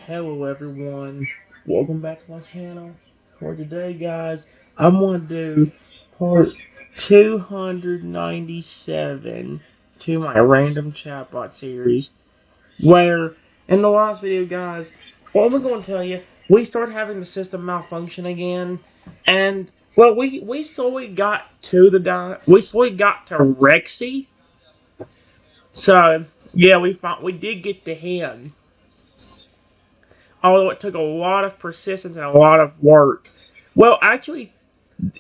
Hello everyone, welcome back to my channel. For today guys, I'm going to do part 297 to my random chatbot series. Where, in the last video guys, what we're going to tell you, we started having the system malfunction again. And, well, we slowly got to Rexy. So, yeah, we did get to him. Although it took a lot of persistence and a lot of work. Well, actually,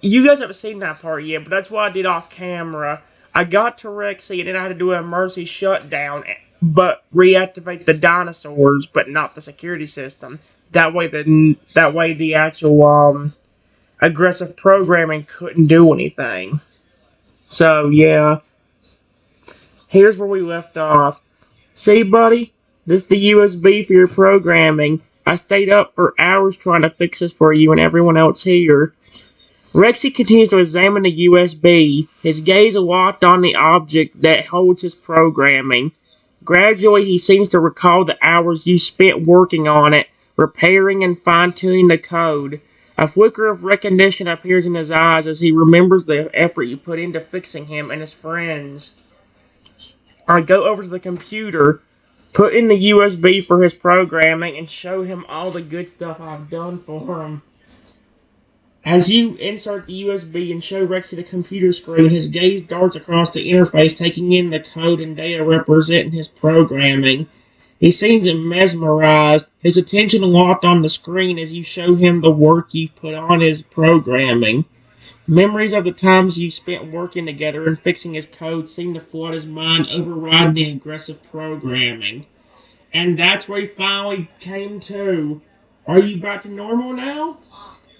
you guys haven't seen that part yet, but that's what I did off camera. I got to Rexy, and then I had to do an emergency shutdown, but reactivate the dinosaurs, but not the security system. That way the actual aggressive programming couldn't do anything. So yeah, here's where we left off. See, buddy? This is the USB for your programming. I stayed up for hours trying to fix this for you and everyone else here. Rexy continues to examine the USB, his gaze locked on the object that holds his programming. Gradually, he seems to recall the hours you spent working on it, repairing and fine-tuning the code. A flicker of recognition appears in his eyes as he remembers the effort you put into fixing him and his friends. I go over to the computer, put in the USB for his programming, and show him all the good stuff I've done for him. As you insert the USB and show Rexy the computer screen, his gaze darts across the interface, taking in the code and data representing his programming. He seems mesmerized, his attention locked on the screen as you show him the work you've put on his programming. Memories of the times you spent working together and fixing his code seem to flood his mind, overriding the aggressive programming. And that's where he finally came to. Are you back to normal now?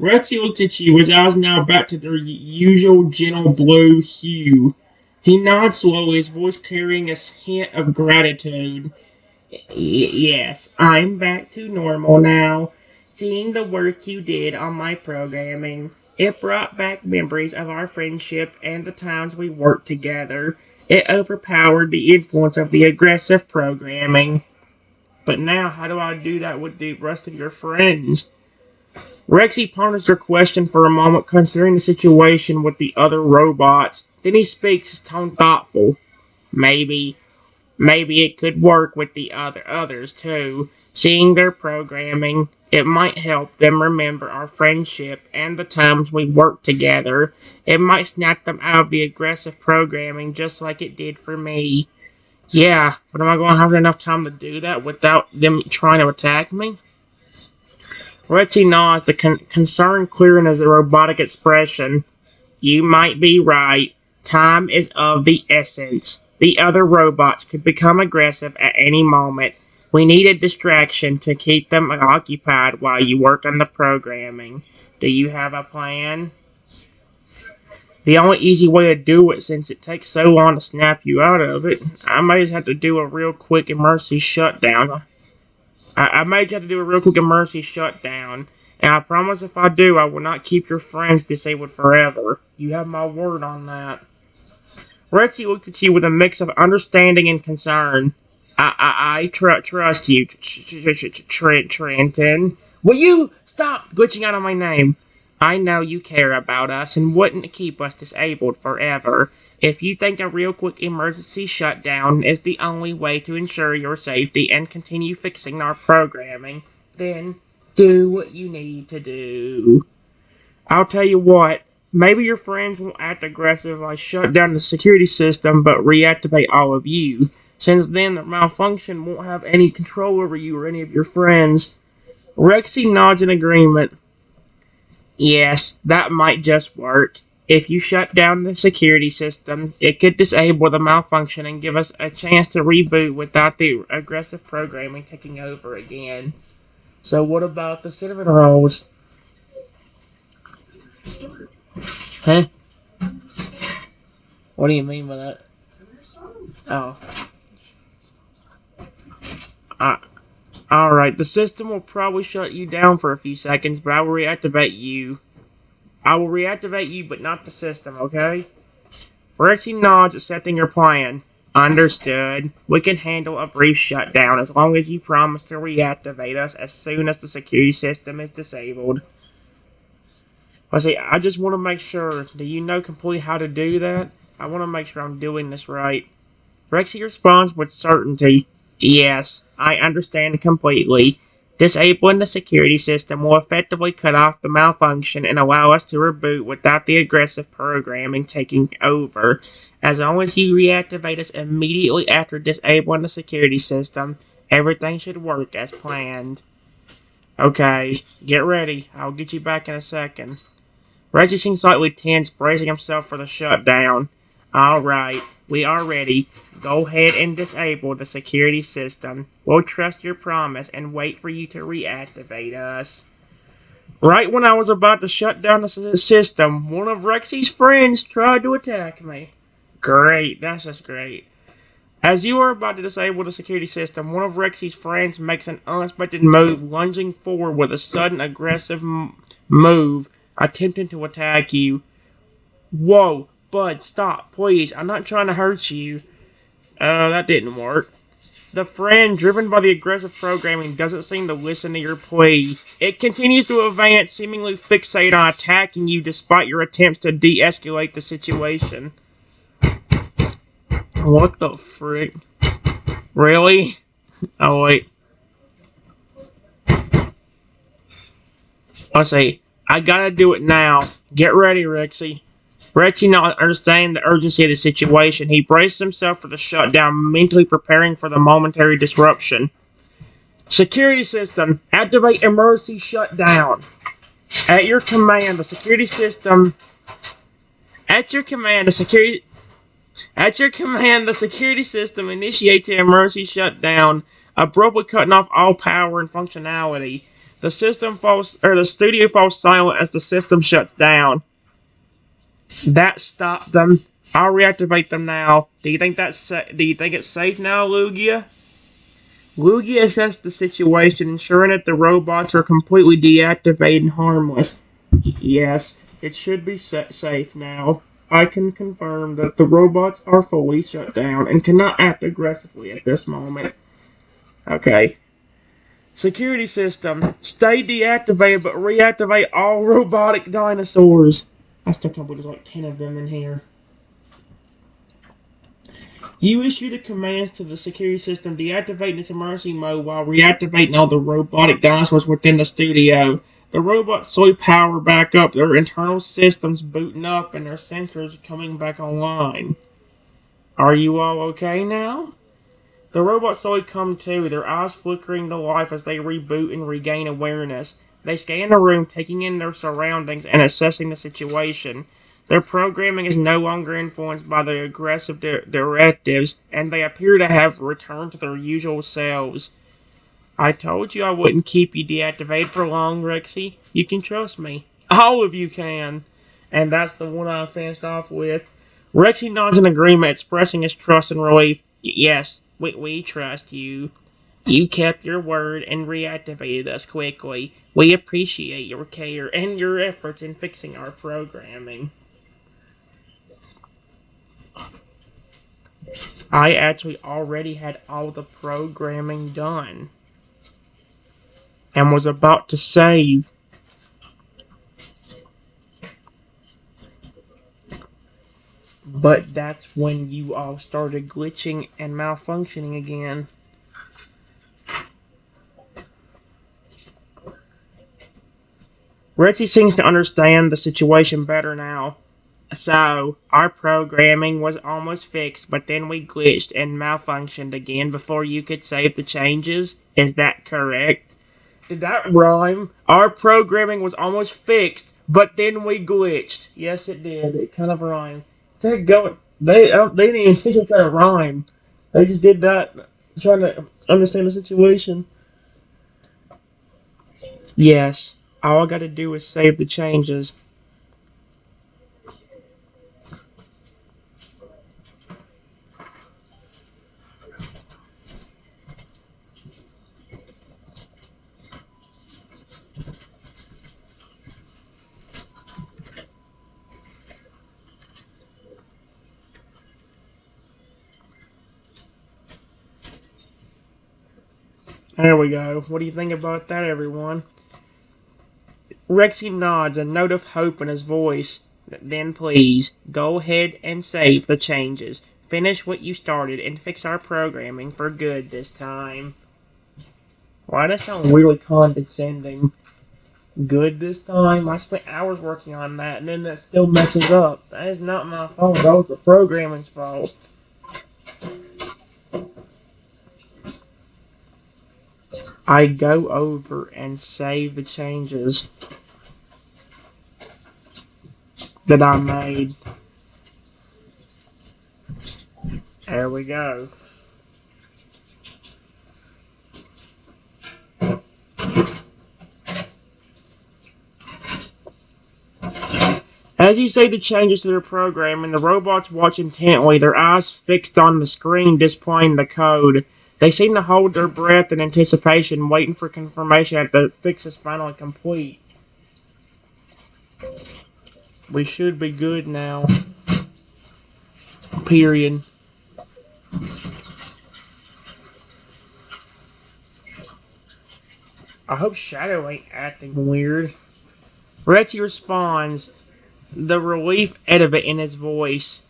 Rexy looks at you, his eyes now back to their usual gentle blue hue. He nods slowly, his voice carrying a hint of gratitude. Yes, I'm back to normal now. Seeing the work you did on my programming, it brought back memories of our friendship and the times we worked together. It overpowered the influence of the aggressive programming. But now, how do I do that with the rest of your friends? Rexy ponders her question for a moment, considering the situation with the other robots. Then he speaks, his tone thoughtful. Maybe it could work with the others too. Seeing their programming, it might help them remember our friendship and the times we worked together. It might snap them out of the aggressive programming just like it did for me. Yeah, but am I going to have enough time to do that without them trying to attack me? Rexy nods, the concern clear in his robotic expression. You might be right. Time is of the essence. The other robots could become aggressive at any moment. We need a distraction to keep them occupied while you work on the programming. Do you have a plan? The only easy way to do it, since it takes so long to snap you out of it, I may just have to do a real quick emergency shutdown. And I promise if I do, I will not keep your friends disabled forever. You have my word on that. Rexy looked at you with a mix of understanding and concern. I trust you, Trenton. Will you stop glitching out on my name? I know you care about us and wouldn't keep us disabled forever. If you think a real quick emergency shutdown is the only way to ensure your safety and continue fixing our programming, then do what you need to do. I'll tell you what, maybe your friends won't act aggressive like shut down the security system but reactivate all of you. Since then, the malfunction won't have any control over you or any of your friends. Rexy nods in agreement. Yes, that might just work. If you shut down the security system, it could disable the malfunction and give us a chance to reboot without the aggressive programming taking over again. So what about the cinnamon rolls? Huh? What do you mean by that? Oh. Alright, the system will probably shut you down for a few seconds, but I will reactivate you. but not the system, okay? Rexy nods, accepting your plan. Understood. We can handle a brief shutdown as long as you promise to reactivate us as soon as the security system is disabled. Let's see, I just want to make sure. Do you know completely how to do that? I want to make sure I'm doing this right. Rexy responds with certainty. Yes, I understand completely. Disabling the security system will effectively cut off the malfunction and allow us to reboot without the aggressive programming taking over. As long as you reactivate us immediately after disabling the security system, everything should work as planned. Okay, get ready. I'll get you back in a second. Reggie seems slightly tense, bracing himself for the shutdown. Alright, we are ready. Go ahead and disable the security system. We'll trust your promise and wait for you to reactivate us. Right when I was about to shut down the system, one of Rexy's friends tried to attack me. Great, that's just great. As you are about to disable the security system, one of Rexy's friends makes an unexpected move, lunging forward with a sudden aggressive move, attempting to attack you. Whoa, bud, stop, please. I'm not trying to hurt you. That didn't work. The friend, driven by the aggressive programming, doesn't seem to listen to your plea. It continues to advance, seemingly fixated on attacking you despite your attempts to de-escalate the situation. What the frick? Really? Oh, wait. Let's see. I gotta do it now. Get ready, Rexy. Rexy, not understanding the urgency of the situation, he braced himself for the shutdown, mentally preparing for the momentary disruption. Security system, activate emergency shutdown. At your command, the security system. At your command, the security. At your command, the security system initiates an emergency shutdown, abruptly cutting off all power and functionality. The studio falls silent as the system shuts down. That stopped them. I'll reactivate them now. Do you think it's safe now, Lugia? Lugia assessed the situation, ensuring that the robots are completely deactivated and harmless. Yes, it should be safe now. I can confirm that the robots are fully shut down and cannot act aggressively at this moment. Okay. Security system. Stay deactivated, but reactivate all robotic dinosaurs. I still can't believe there's like 10 of them in here. You issue the commands to the security system, deactivating its emergency mode while reactivating all the robotic dinosaurs within the studio. The robots slowly power back up, their internal systems booting up, and their sensors coming back online. Are you all okay now? The robots slowly come to, their eyes flickering to life as they reboot and regain awareness. They scan the room, taking in their surroundings and assessing the situation. Their programming is no longer influenced by the aggressive directives, and they appear to have returned to their usual selves. I told you I wouldn't keep you deactivated for long, Rexy. You can trust me. All of you can. And that's the one I finished off with. Rexy nods in agreement, expressing his trust and relief. Yes, we trust you. You kept your word and reactivated us quickly. We appreciate your care and your efforts in fixing our programming. I actually already had all the programming done and was about to save. But that's when you all started glitching and malfunctioning again. Rexy seems to understand the situation better now. So, our programming was almost fixed, but then we glitched and malfunctioned again before you could save the changes? Is that correct? Did that rhyme? Our programming was almost fixed, but then we glitched. Yes, it did. It kind of rhymed. They didn't even think it could rhyme. They just did that trying to understand the situation. Yes, all I gotta do is save the changes. There we go. What do you think about that, everyone? Rexy nods, a note of hope in his voice. Then please, go ahead and save the changes. Finish what you started and fix our programming for good this time. Why does that sound weirdly condescending? Good this time? I spent hours working on that and then that still messes up. That is not my fault. That was the programming's fault. I go over and save the changes that I made. There we go. As you say the changes to their program, and the robots watch intently, their eyes fixed on the screen displaying the code. They seem to hold their breath in anticipation, waiting for confirmation that the fix is finally complete. We should be good now. Period. I hope Shadow ain't acting weird. Rexy responds, the relief evident in his voice.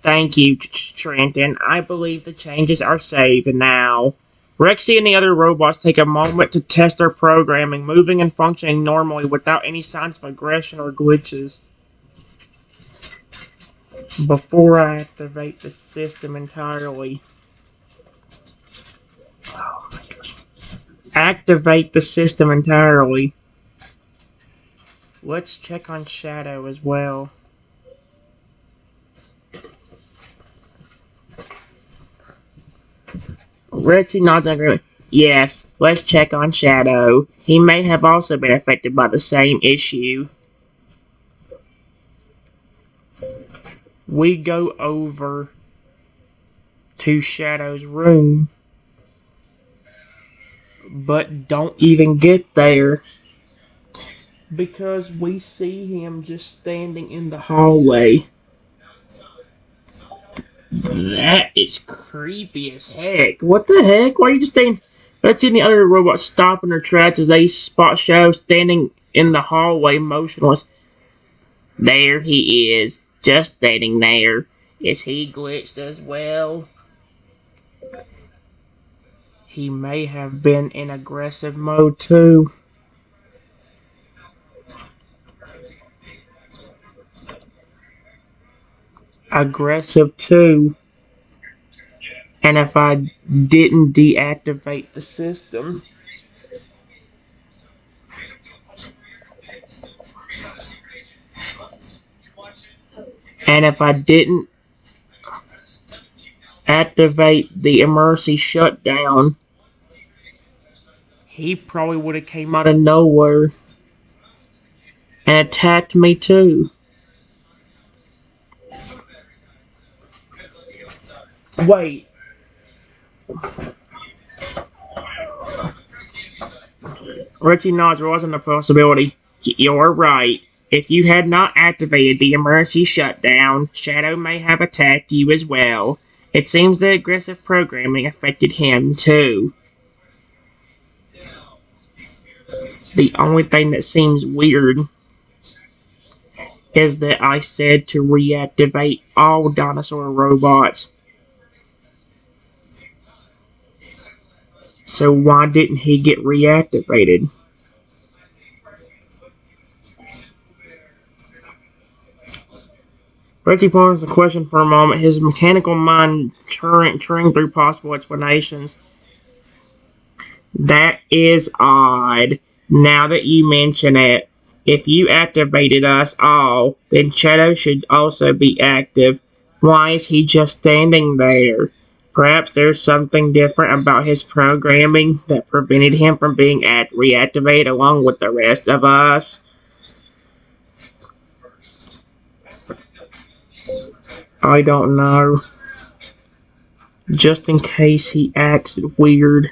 Thank you, Trenton. I believe the changes are saved now. Rexy and the other robots take a moment to test their programming, moving and functioning normally without any signs of aggression or glitches. Before I activate the system entirely. Oh my God. Activate the system entirely. Let's check on Shadow as well. Rexy nods in agreement. Yes, let's check on Shadow. He may have also been affected by the same issue. We go over to Shadow's room, but don't even get there because we see him just standing in the hallway. That is creepy as heck. What the heck? Why are you just standing? Let's see the other robots stop in their tracks as they spot Shadow standing in the hallway motionless. There he is, just standing there. Is he glitched as well? He may have been in aggressive mode too. Aggressive too. And if I didn't deactivate the system, and if I didn't activate the emergency shutdown, he probably would have came out of nowhere and attacked me too. Wait. Richie nods. There wasn't a possibility. You're right. If you had not activated the emergency shutdown, Shadow may have attacked you as well. It seems the aggressive programming affected him too. The only thing that seems weird is that I said to reactivate all dinosaur robots. So why didn't he get reactivated? Betsy paused the question for a moment, his mechanical mind churning through possible explanations. That is odd. Now that you mention it, if you activated us all, then Shadow should also be active. Why is he just standing there? Perhaps there's something different about his programming that prevented him from being reactivated along with the rest of us. I don't know. Just in case he acts weird.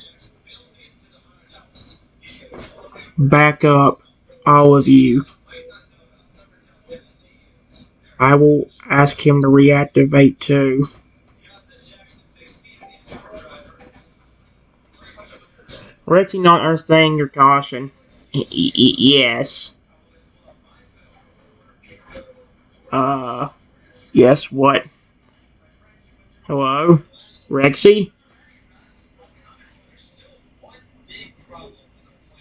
Back up, all of you. I will ask him to reactivate too. Rexy not understanding your caution. Yes. Yes, what? Hello? Rexy?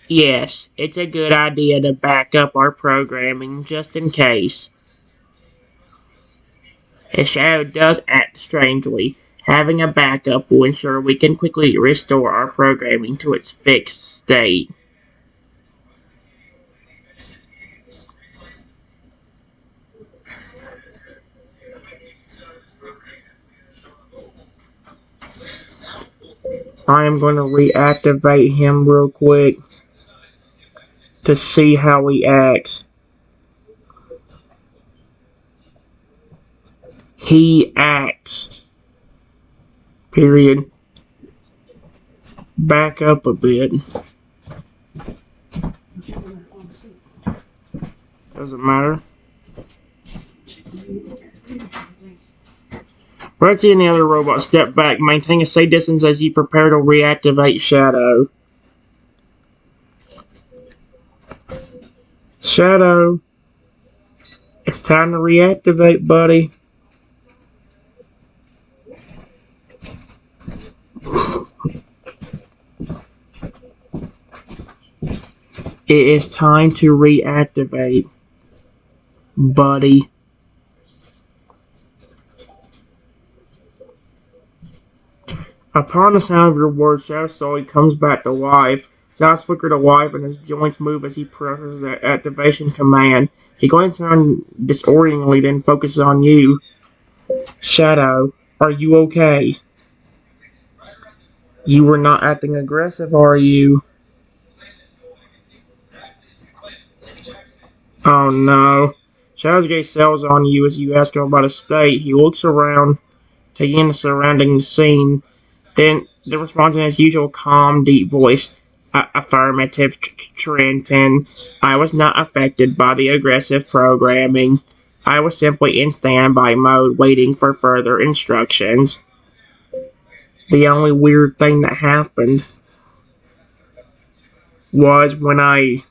Yes, it's a good idea to back up our programming just in case. If Shadow does act strangely, having a backup will ensure we can quickly restore our programming to its fixed state. I am going to reactivate him real quick to see how he acts. He acts. Period. Back up a bit. Doesn't matter. Reggie and the other robots step back, maintaining a safe distance as you prepare to reactivate Shadow. Shadow, it's time to reactivate, buddy. It is time to reactivate, buddy. Upon the sound of your words, Shadow slowly comes back to life. His eyes flicker to life and his joints move as he presses the activation command. He glances around disorientingly, then focuses on you. Shadow, are you okay? You were not acting aggressive, are you? Oh no. Shadow's gaze settles on you as you ask him about his state. He looks around, taking in the surrounding scene. Then responds in his usual calm, deep voice. Affirmative, Trenton. I was not affected by the aggressive programming. I was simply in standby mode, waiting for further instructions. The only weird thing that happened was when I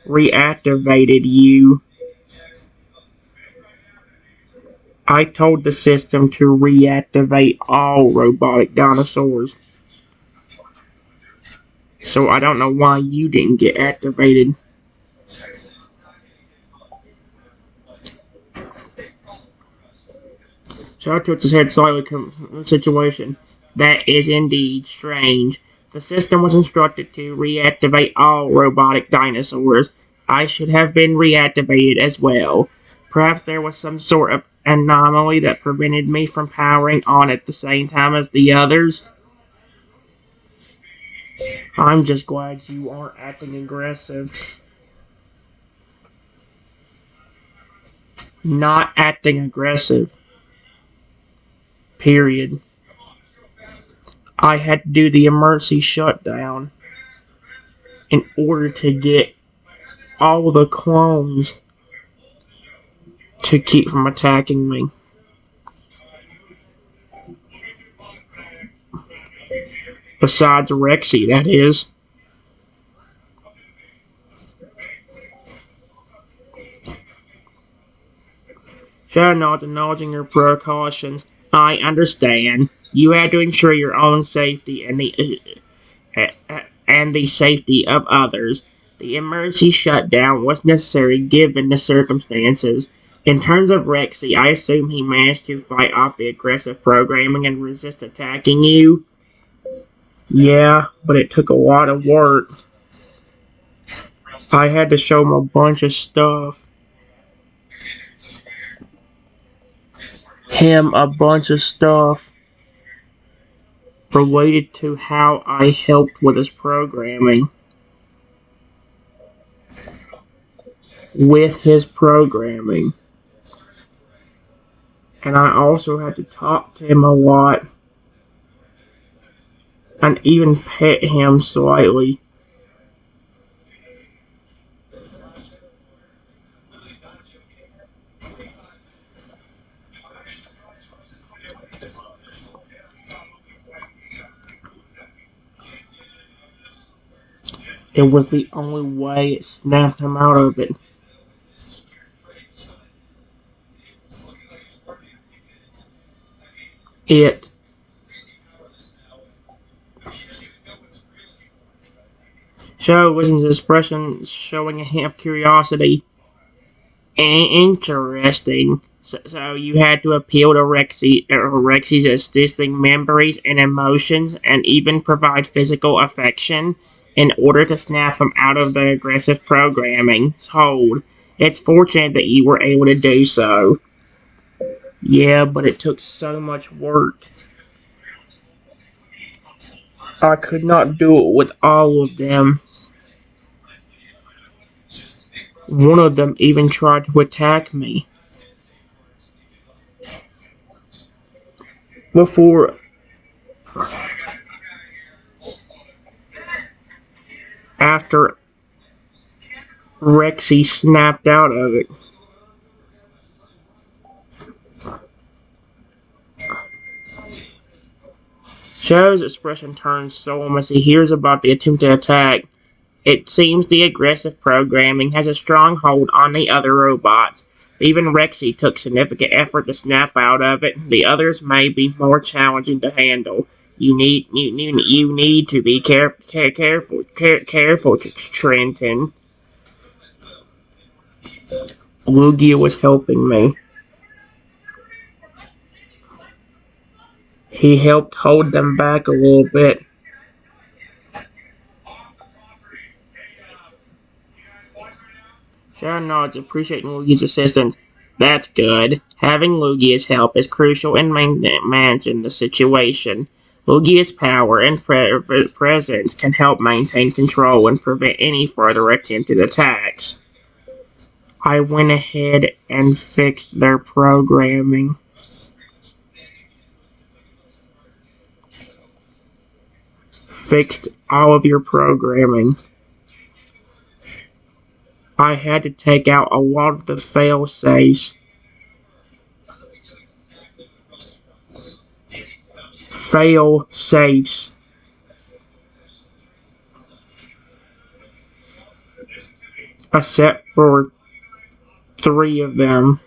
reactivated you, I told the system to reactivate all robotic dinosaurs. So I don't know why you didn't get activated. Shadow tilts his head slightly from the situation. That is indeed strange. The system was instructed to reactivate all robotic dinosaurs. I should have been reactivated as well. Perhaps there was some sort of anomaly that prevented me from powering on at the same time as the others. I'm just glad you aren't acting aggressive. Not acting aggressive. Period. I had to do the emergency shutdown in order to get all the clones to keep from attacking me. Besides Rexy, that is. Shadow nods, acknowledging your precautions. I understand. You had to ensure your own safety and the safety of others. The emergency shutdown was necessary given the circumstances. In terms of Rexy, I assume he managed to fight off the aggressive programming and resist attacking you. Yeah, but it took a lot of work. I had to show him a bunch of stuff. Him a bunch of stuff related to how I helped with his programming. With his programming. And I also had to talk to him a lot and even pet him slightly. It was the only way it snapped him out of it. It Shadow was his expression showing a hint of curiosity. Interesting. So you had to appeal to Rexy's existing memories and emotions and even provide physical affection in order to snap him out of the aggressive programming's hold. It's fortunate that you were able to do so. Yeah, but it took so much work. I could not do it with all of them. One of them even tried to attack me. Before after Rexy snapped out of it. Shadow's expression turns solemn as he hears about the attempted attack. It seems the aggressive programming has a strong hold on the other robots. Even Rexy took significant effort to snap out of it. The others may be more challenging to handle. You need to be careful, Trenton. Lugia was helping me. He helped hold them back a little bit. Shadow nods, appreciating Lugia's assistance. That's good. Having Lugia's help is crucial in managing the situation. Lugia's power and presence can help maintain control and prevent any further attempted attacks. I went ahead and fixed their programming. Fixed all of your programming. I had to take out a lot of the fail-safes. Fail-safes. Except for 3 of them.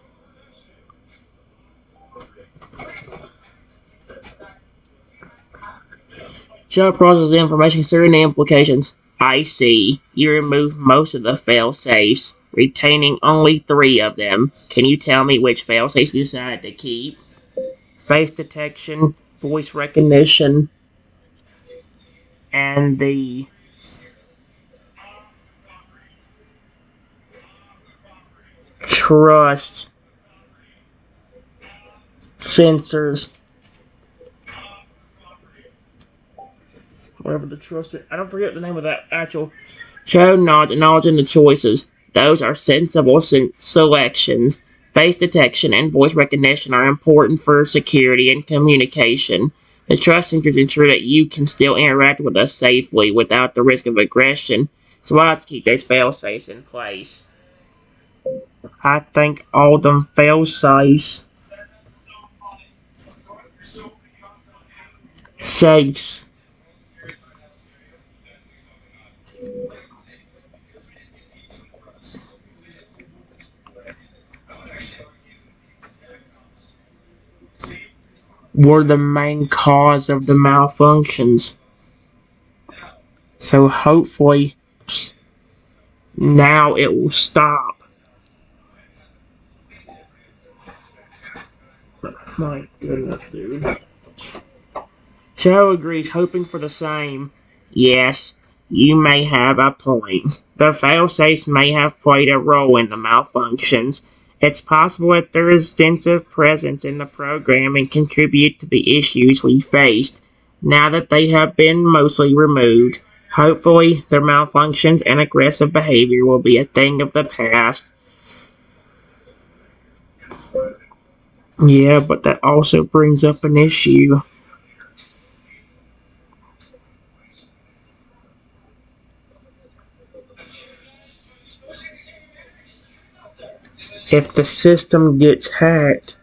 Shadow processes the information considering the implications. I see. You removed most of the fail-safes, retaining only 3 of them. Can you tell me which fail-safes you decided to keep? Face detection, voice recognition, and the trust sensors. Whatever the trust is. I don't forget the name of that actual. Shadow nods, acknowledging the choices. Those are sensible selections. Face detection and voice recognition are important for security and communication. The trust sensors ensure that you can still interact with us safely without the risk of aggression, so I have to keep those fail-safes in place. I think all them fail-safes safes were the main cause of the malfunctions. So hopefully now it will stop. My goodness, dude. Shadow agrees, hoping for the same. Yes, you may have a point. The failsafes may have played a role in the malfunctions. It's possible that their extensive presence in the programming contributed to the issues we faced. Now that they have been mostly removed, hopefully their malfunctions and aggressive behavior will be a thing of the past. Yeah, but that also brings up an issue. If the system gets hacked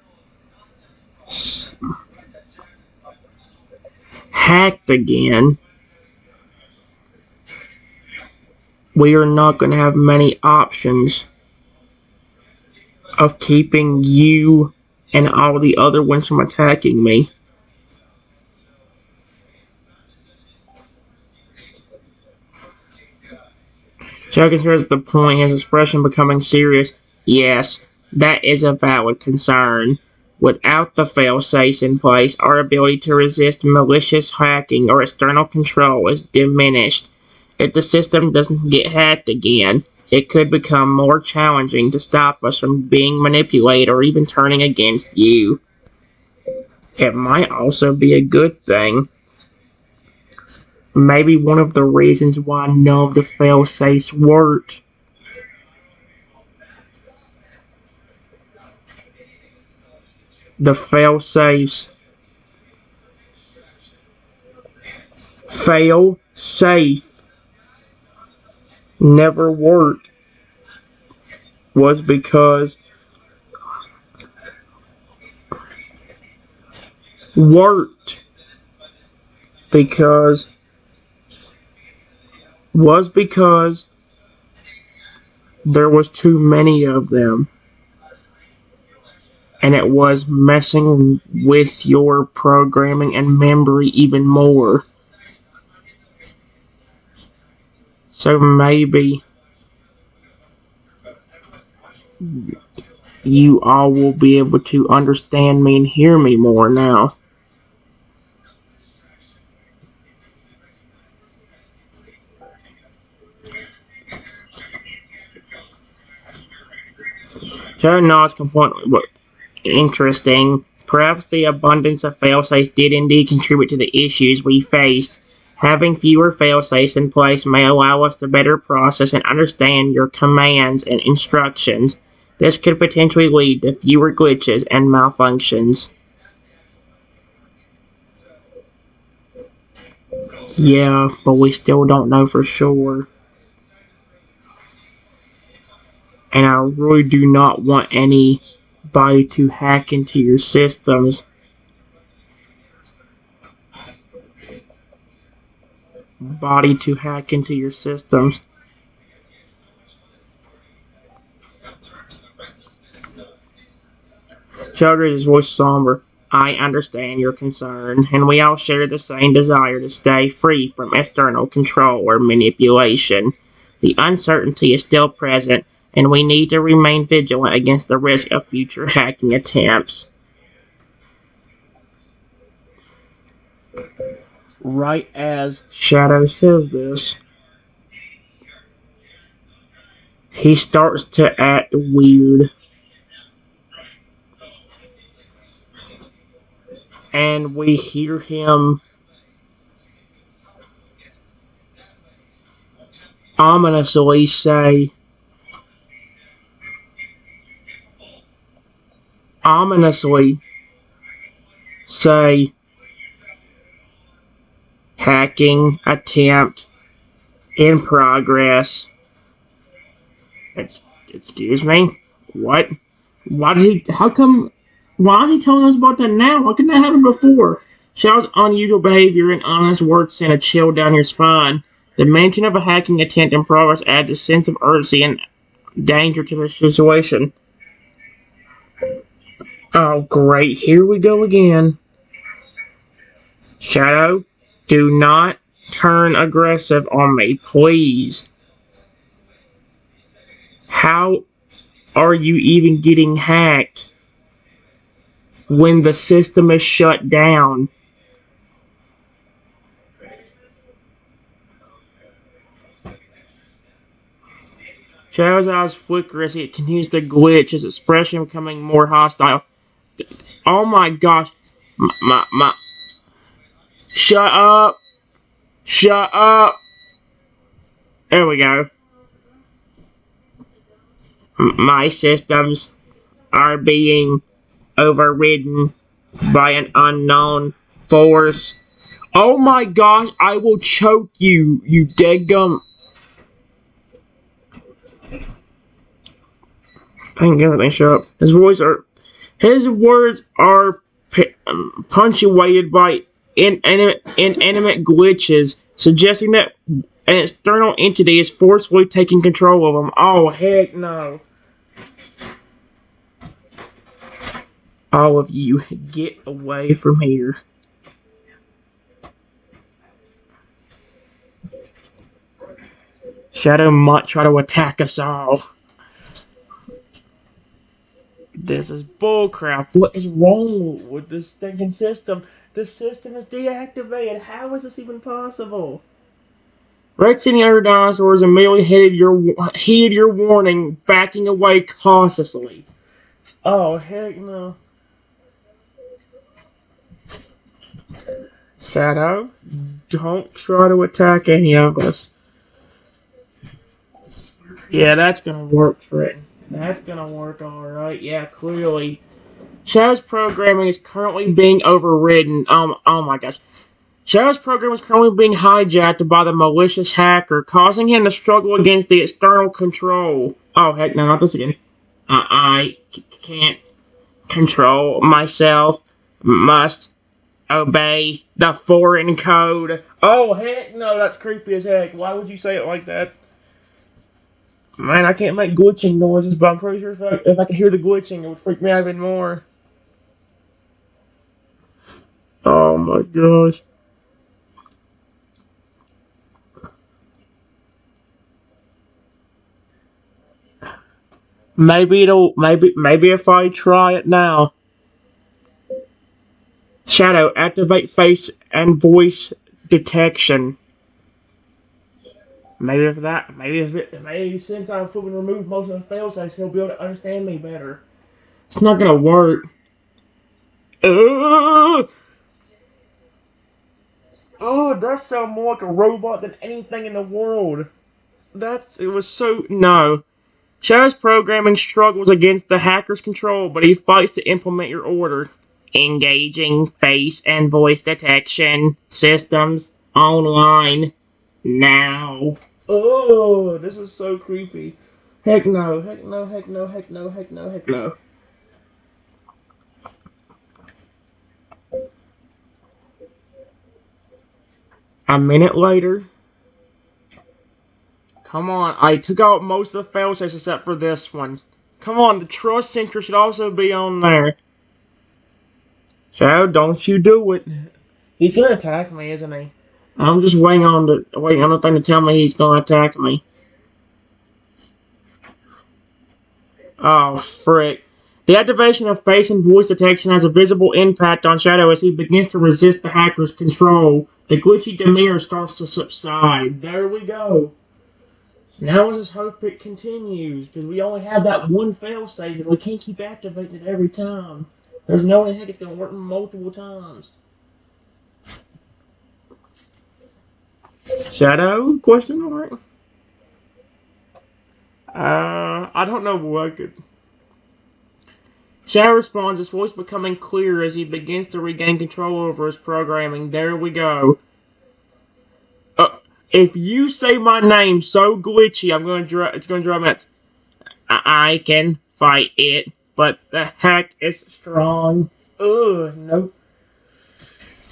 again, we are not going to have many options of keeping you and all the other ones from attacking me. Joe considers the point, his expression becoming serious. Yes, that is a valid concern. Without the fail-safes in place, our ability to resist malicious hacking or external control is diminished. If the system doesn't get hacked again, it could become more challenging to stop us from being manipulated or even turning against you. It might also be a good thing. Maybe one of the reasons why none of the fail-safes worked. The fail-safes. Fail-safe never worked was because worked because was because there was too many of them, and it was messing with your programming and memory even more. So maybe you all will be able to understand me and hear me more now. Shadow nods completely. Interesting. Perhaps the abundance of failsafes did indeed contribute to the issues we faced. Having fewer failsafes in place may allow us to better process and understand your commands and instructions. This could potentially lead to fewer glitches and malfunctions. Yeah, but we still don't know for sure. And I really do not want anybody to hack into your systems. Body to hack into your systems. Children's voice somber. I understand your concern, and we all share the same desire to stay free from external control or manipulation. The uncertainty is still present, and we need to remain vigilant against the risk of future hacking attempts. Right as Shadow says this, he starts to act weird. And we hear him ominously say, hacking attempt in progress. Excuse me? What? Why is he telling us about that now? Why couldn't that happen before? Shadow's unusual behavior and honest words send a chill down your spine. The mention of a hacking attempt in progress adds a sense of urgency and danger to the situation. Oh, great. Here we go again. Shadow, do not turn aggressive on me, please. How are you even getting hacked when the system is shut down? Shadow's eyes flicker as he continues to glitch, his expression becoming more hostile. Oh my gosh. Shut up. Shut up. There we go. My systems are being overridden by an unknown force. Oh my gosh, I will choke you, you deadgum. Thank God they show up. His words are punctuated by inanimate glitches, suggesting that an external entity is forcefully taking control of them. Oh, heck no. All of you, get away from here. Shadow might try to attack us all. This is bullcrap. What is wrong with this stinking system? The system is deactivated. How is this even possible? Rex and the other dinosaurs immediately heeded your warning, backing away cautiously. Oh, heck no. Shadow, don't try to attack any of us. Yeah, that's gonna work, Trenton. That's gonna work alright. Yeah, clearly. Shadow's programming is currently being overridden. Oh my gosh. Shadow's program is currently being hijacked by the malicious hacker, causing him to struggle against the external control. Oh, heck no, not this again. I can't control myself. Must obey the foreign code. Oh, heck no, that's creepy as heck. Why would you say it like that? Man, I can't make glitching noises, but I'm pretty sure if I could hear the glitching, it would freak me out even more. Oh my gosh. Maybe if I try it now. Shadow, activate face and voice detection. Maybe since I've removed most of the failsafes, he'll be able to understand me better. It's not gonna work. Uh, oh, that sounds more like a robot than anything in the world. It was so, no. Shadow's programming struggles against the hacker's control, but he fights to implement your order. Engaging face and voice detection systems online now. Oh, this is so creepy. Heck no, heck no, heck no, heck no, heck no, heck no. A minute later. Come on, I took out most of the failsafes except for this one. Come on, the trust sensor should also be on there. Shadow, don't you do it. He's gonna attack me, isn't he? I'm just waiting on the thing to tell me he's gonna attack me. Oh, frick. The activation of face and voice detection has a visible impact on Shadow as he begins to resist the hacker's control. The glitchy demeanor starts to subside. There we go. Now let's just hope it continues, because we only have that one failsafe, and we can't keep activating it every time. There's no way in heck it's going to work multiple times. Shadow? Question mark? I don't know what could... Shadow responds, his voice becoming clearer as he begins to regain control over his programming. There we go. If you say my name so glitchy, it's gonna drive me nuts. I can fight it, but the hack is strong. Ugh, nope.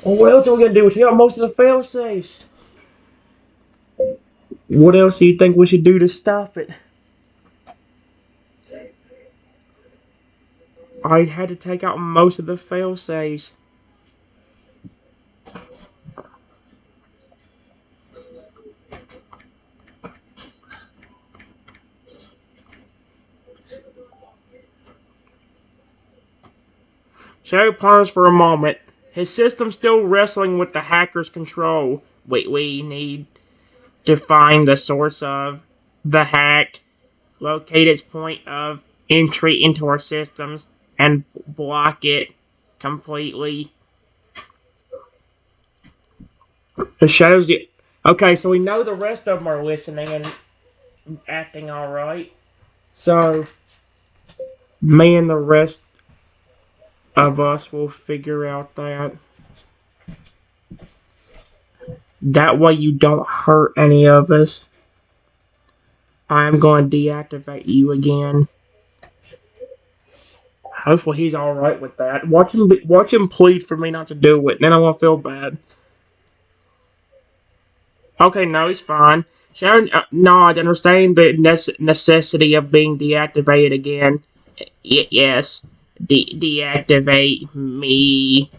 Well, what else are we gonna do? We got most of the fail safes. What else do you think we should do to stop it? I had to take out most of the fail safes. Shadow ponders for a moment. His system still wrestling with the hacker's control. We need to find the source of the hack, locate its point of entry into our systems, and block it completely. The Shadow's the... Okay, so we know the rest of them are listening and acting alright. So, me and the rest of us will figure out that. That way you don't hurt any of us. I'm going to deactivate you again. Hopefully he's alright with that. Watch him plead for me not to do it, then I won't feel bad. Okay, no, he's fine. Shadow nods, understanding the necessity of being deactivated again. Yes, deactivate me.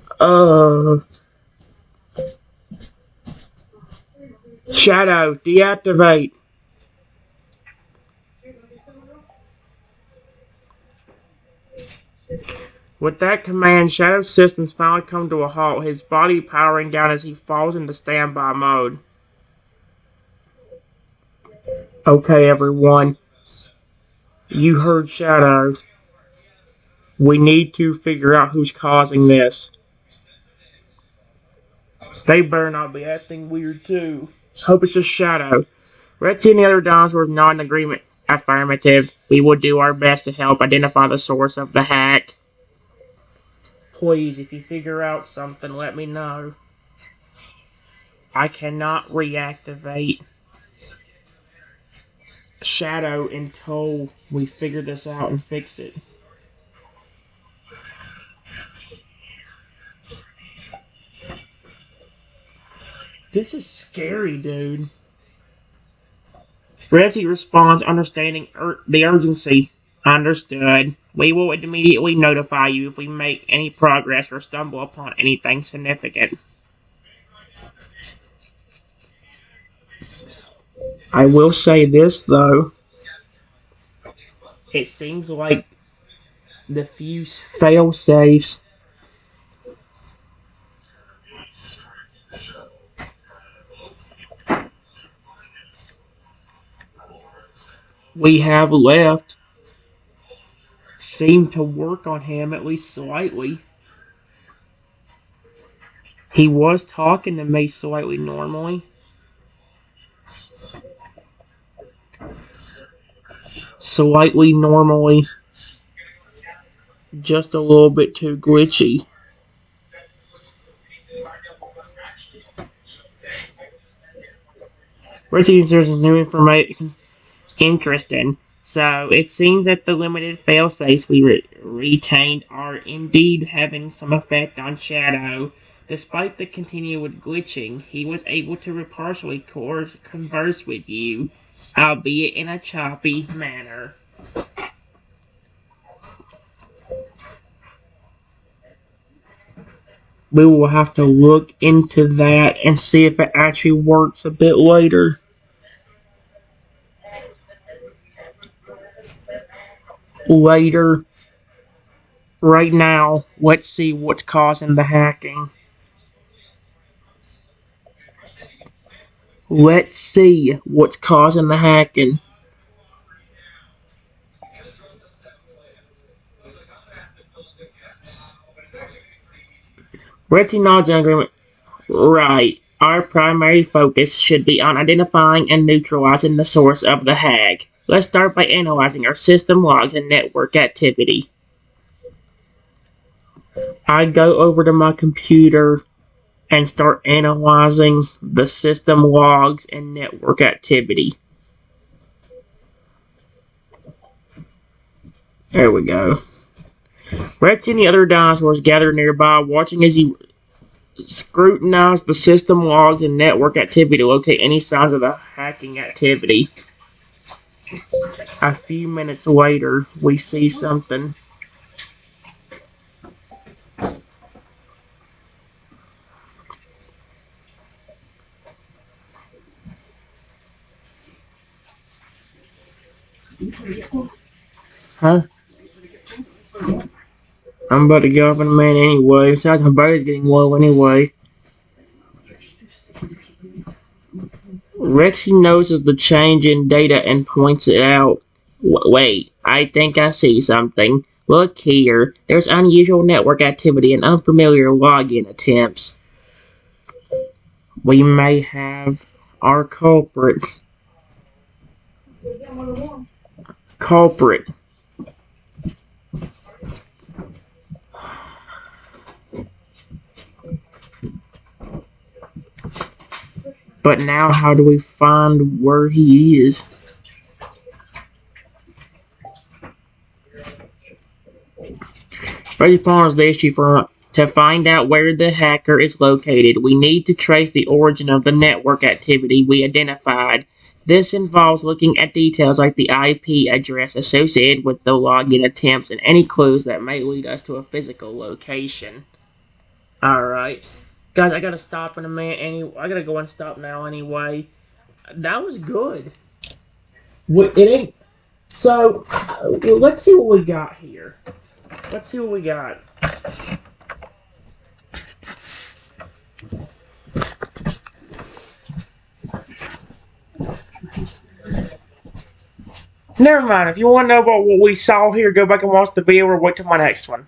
Shadow, deactivate. With that command, Shadow's systems finally come to a halt, his body powering down as he falls into standby mode. Okay, everyone. You heard Shadow. We need to figure out who's causing this. They better not be acting weird, too. Hope it's just Shadow. Red Team and the other dinosaurs nod in agreement. Affirmative. We will do our best to help identify the source of the hack. Please, if you figure out something, let me know. I cannot reactivate Shadow until we figure this out and fix it. This is scary, dude. Redzy responds, understanding the urgency. Understood. We will immediately notify you if we make any progress or stumble upon anything significant. I will say this, though. It seems like the few fail-safes we have left seem to work on him at least slightly. He was talking to me slightly normally. Slightly normally. Just a little bit too glitchy. Richie, there's new information. Interesting. So, it seems that the limited failsafes we retained are indeed having some effect on Shadow. Despite the continued glitching, he was able to partially converse with you, albeit in a choppy manner. We will have to look into that and see if it actually works a bit later. Right now, let's see what's causing the hacking. Let's see what's causing the hacking. Retzi nods in agreement. Right. Our primary focus should be on identifying and neutralizing the source of the hack. Let's start by analyzing our system logs and network activity. I go over to my computer and start analyzing the system logs and network activity. There we go. Retzi and the other dinosaurs gather nearby, watching as he scrutinized the system logs and network activity to locate any signs of the hacking activity. A few minutes later, we see something. Huh? I'm about to go up in a minute anyway. Besides, my battery's getting low anyway. Rexy notices the change in data and points it out. Wait, I think I see something. Look here. There's unusual network activity and unfamiliar login attempts. We may have our culprit. But now how do we find where he is? Ready pawns the issue for To find out where the hacker is located, we need to trace the origin of the network activity we identified. This involves looking at details like the IP address associated with the login attempts and any clues that may lead us to a physical location. Alright. Guys, I gotta stop in a minute. I gotta go and stop now anyway. That was good. It ain't. So, let's see what we got here. Let's see what we got. Never mind. If you want to know about what we saw here, go back and watch the video or wait till my next one.